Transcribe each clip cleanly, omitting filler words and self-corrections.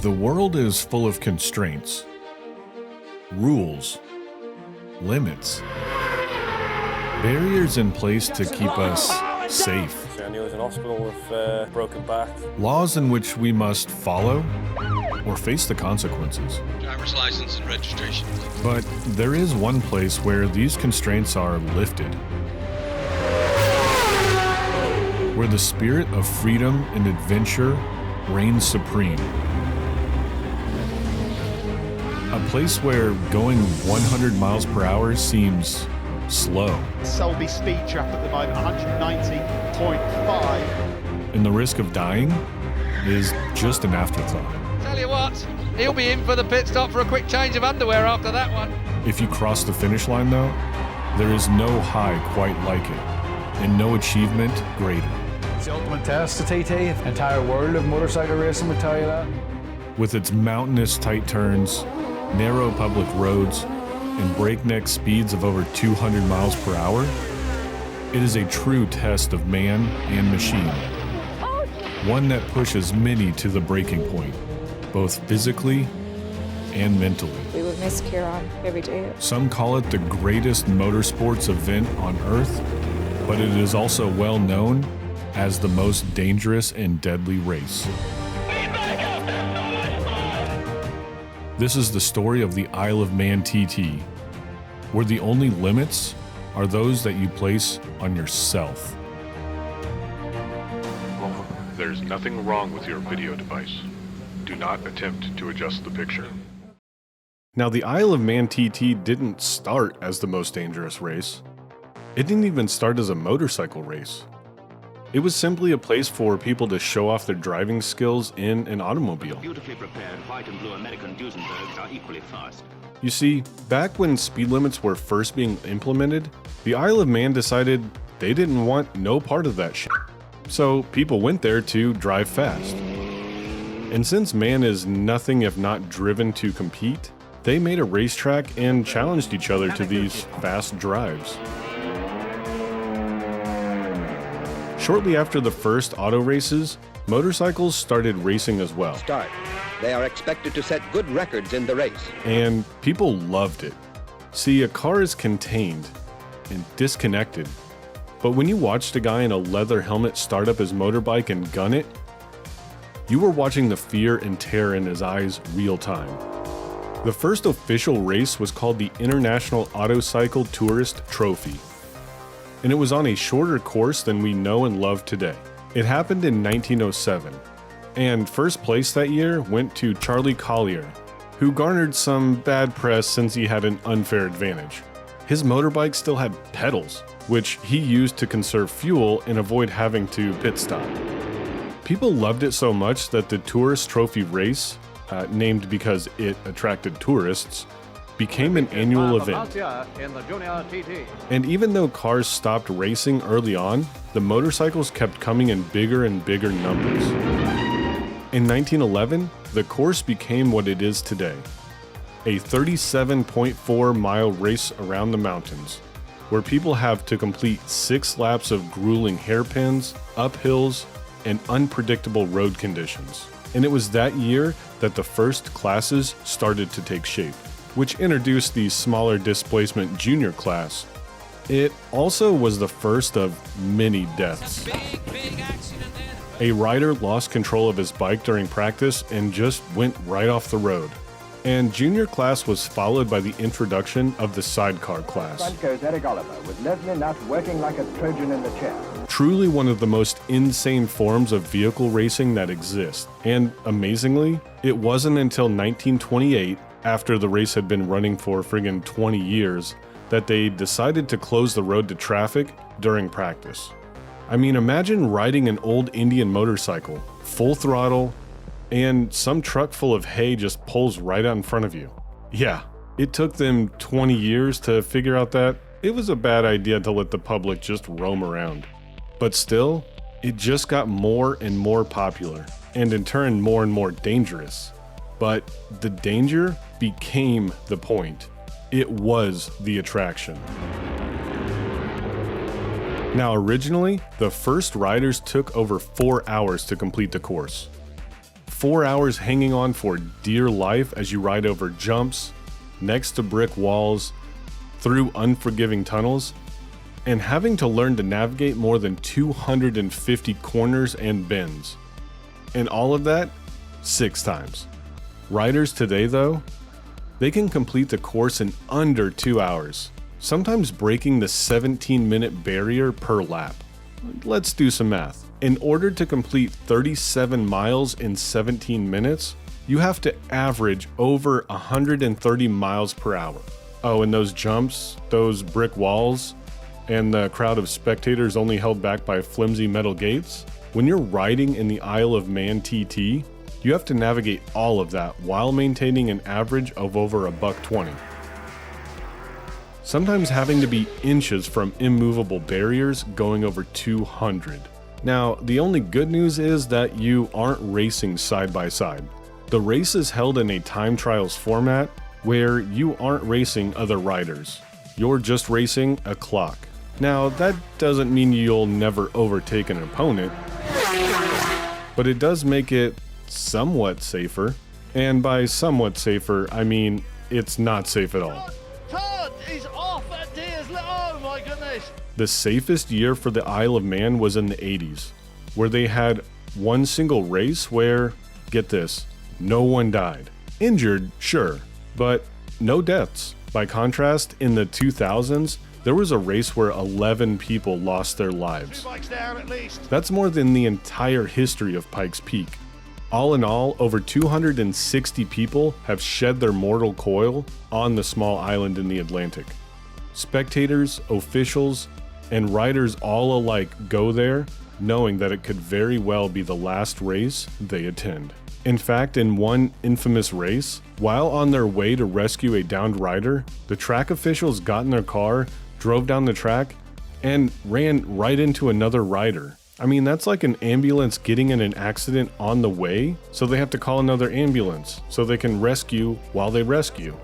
The world is full of constraints, rules, limits, barriers in place to keep us safe, I knew I was in hospital with a broken back. laws in which we must follow or face the consequences. Driver's license and registration, please. But there is one place where these constraints are lifted, where the spirit of freedom and adventure reigns supreme. A place where going 100 miles per hour seems slow, Selby speed trap at the moment, 190.5. and the risk of dying is just an afterthought. Tell you what, he'll be in for the pit stop for a quick change of underwear after that one. If you cross the finish line though, there is no high quite like it, and no achievement greater. It's the ultimate test, the TT. The entire world of motorcycle racing would tell you that. With its mountainous tight turns, narrow public roads, and breakneck speeds of over 200 miles per hour, it is a true test of man and machine. One that pushes many to the breaking point, both physically and mentally. We would miss Kieran every day. Some call it the greatest motorsports event on Earth, but it is also well known as the most dangerous and deadly race. This is the story of the Isle of Man TT, where the only limits are those that you place on yourself. There's nothing wrong with your video device. Do not attempt to adjust the picture. Now, the Isle of Man TT didn't start as the most dangerous race. It didn't even start as a motorcycle race. It was simply a place for people to show off their driving skills in an automobile. Beautifully prepared white and blue American Duesenbergs are equally fast. You see, back when speed limits were first being implemented, the Isle of Man decided they didn't want no part of that shit. So people went there to drive fast. And since man is nothing if not driven to compete, they made a racetrack and challenged each other to these fast drives. Shortly after the first auto races, motorcycles started racing as well. Start. They are expected to set good records in the race. And people loved it. See, a car is contained and disconnected. But when you watched a guy in a leather helmet start up his motorbike and gun it, you were watching the fear and terror in his eyes real time. The first official race was called the International Autocycle Tourist Trophy, and it was on a shorter course than we know and love today. It happened in 1907, and first place that year went to Charlie Collier, who garnered some bad press since he had an unfair advantage. His motorbike still had pedals, which he used to conserve fuel and avoid having to pit stop. People loved it so much that the Tourist Trophy race, named because it attracted tourists, became an annual event. And even though cars stopped racing early on, the motorcycles kept coming in bigger and bigger numbers. In 1911, the course became what it is today, a 37.4-mile race around the mountains, where people have to complete 6 laps of grueling hairpins, uphills, and unpredictable road conditions. And it was that year that the first classes started to take shape, which introduced the smaller displacement junior class. It also was the first of many deaths. A rider lost control of his bike during practice and just went right off the road. And junior class was followed by the introduction of the sidecar class. Front goes Eric Oliver, with Leslie Nutt working like a Trojan in the chair. Truly one of the most insane forms of vehicle racing that exists. And amazingly, it wasn't until 1928, after the race had been running for friggin' 20 years, that they decided to close the road to traffic during practice. I mean, imagine riding an old Indian motorcycle, full throttle, and some truck full of hay just pulls right out in front of you. Yeah, it took them 20 years to figure out that it was a bad idea to let the public just roam around. But still, it just got more and more popular, and in turn more and more dangerous. But the danger became the point. It was the attraction. Now originally, the first riders took over 4 hours to complete the course. 4 hours hanging on for dear life as you ride over jumps, next to brick walls, through unforgiving tunnels, and having to learn to navigate more than 250 corners and bends. And all of that 6 times. Riders today, though, they can complete the course in under 2 hours, sometimes breaking the 17-minute barrier per lap. Let's do some math. In order to complete 37 miles in 17 minutes, you have to average over 130 miles per hour. Oh, and those jumps, those brick walls, and the crowd of spectators only held back by flimsy metal gates? When you're riding in the Isle of Man TT, you have to navigate all of that while maintaining an average of over $120. Sometimes having to be inches from immovable barriers going over 200. Now, the only good news is that you aren't racing side by side. The race is held in a time trials format where you aren't racing other riders. You're just racing a clock. Now, that doesn't mean you'll never overtake an opponent, but it does make it somewhat safer. And by somewhat safer, I mean it's not safe at all. Todd is off at Deer's. Oh my goodness. The safest year for the Isle of Man was in the 80s, where they had one single race where, get this, no one died. Injured, sure, but no deaths. By contrast, in the 2000s, there was a race where 11 people lost their lives. 2 bikes down at least. That's more than the entire history of Pikes Peak. All in all, over 260 people have shed their mortal coil on the small island in the Atlantic. Spectators, officials, and riders all alike go there knowing that it could very well be the last race they attend. In fact, in one infamous race, while on their way to rescue a downed rider, the track officials got in their car, drove down the track, and ran right into another rider. I mean, that's like an ambulance getting in an accident on the way, so they have to call another ambulance so they can rescue while they rescue.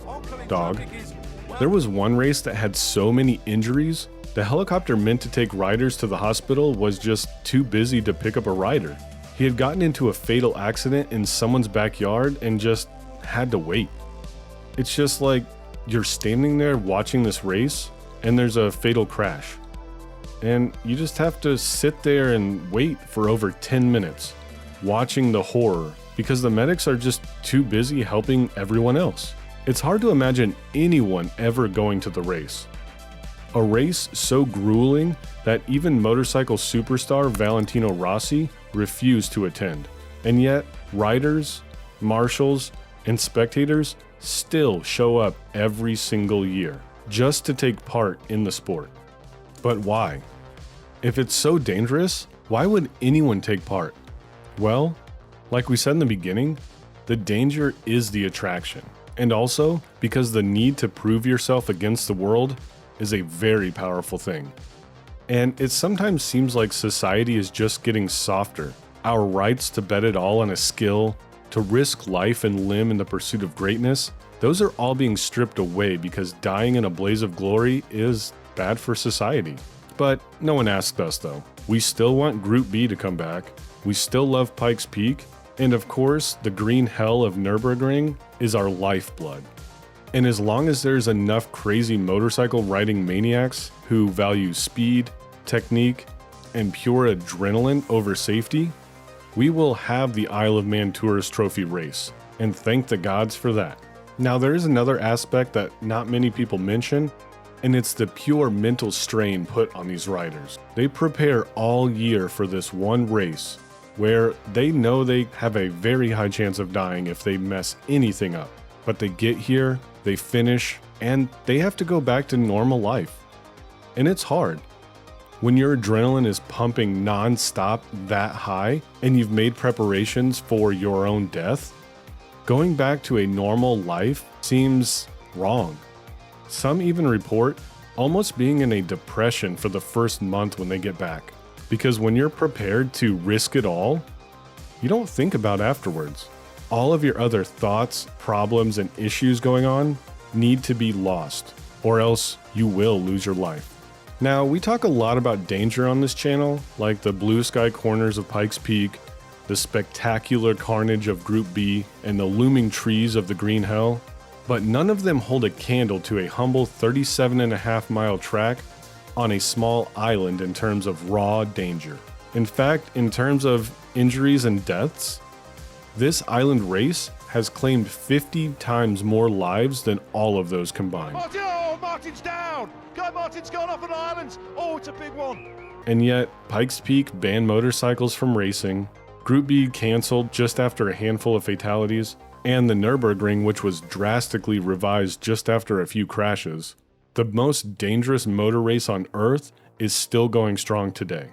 Dog. There was one race that had so many injuries, the helicopter meant to take riders to the hospital was just too busy to pick up a rider. He had gotten into a fatal accident in someone's backyard and just had to wait. It's just like you're standing there watching this race and there's a fatal crash. And you just have to sit there and wait for over 10 minutes, watching the horror because the medics are just too busy helping everyone else. It's hard to imagine anyone ever going to the race. A race so grueling that even motorcycle superstar Valentino Rossi refused to attend. And yet, riders, marshals, and spectators still show up every single year just to take part in the sport. But why? If it's so dangerous, why would anyone take part? Well, like we said in the beginning, the danger is the attraction. And also because the need to prove yourself against the world is a very powerful thing. And it sometimes seems like society is just getting softer. Our rights to bet it all on a skill, to risk life and limb in the pursuit of greatness, those are all being stripped away because dying in a blaze of glory is bad for society. But no one asked us though. We still want Group B to come back. We still love Pikes Peak. And of course, the green hell of Nürburgring is our lifeblood. And as long as there's enough crazy motorcycle riding maniacs who value speed, technique, and pure adrenaline over safety, we will have the Isle of Man Tourist Trophy race, and thank the gods for that. Now there is another aspect that not many people mention, and it's the pure mental strain put on these riders. They prepare all year for this one race, where they know they have a very high chance of dying if they mess anything up. But they get here, they finish, and they have to go back to normal life. And it's hard. When your adrenaline is pumping non-stop that high, and you've made preparations for your own death, going back to a normal life seems wrong. Some even report almost being in a depression for the first month when they get back. Because when you're prepared to risk it all, you don't think about afterwards. All of your other thoughts, problems, and issues going on need to be lost, or else you will lose your life. Now, we talk a lot about danger on this channel, like the blue sky corners of Pikes Peak, the spectacular carnage of Group B, and the looming trees of the Green Hell, but none of them hold a candle to a humble 37.5-mile track on a small island in terms of raw danger. In fact, in terms of injuries and deaths, this island race has claimed 50 times more lives than all of those combined. Martin's down! Guy Martin's gone off an island! Oh, it's a big one! And yet, Pikes Peak banned motorcycles from racing, Group B canceled just after a handful of fatalities, and the Nürburgring, which was drastically revised just after a few crashes. The most dangerous motor race on Earth is still going strong today.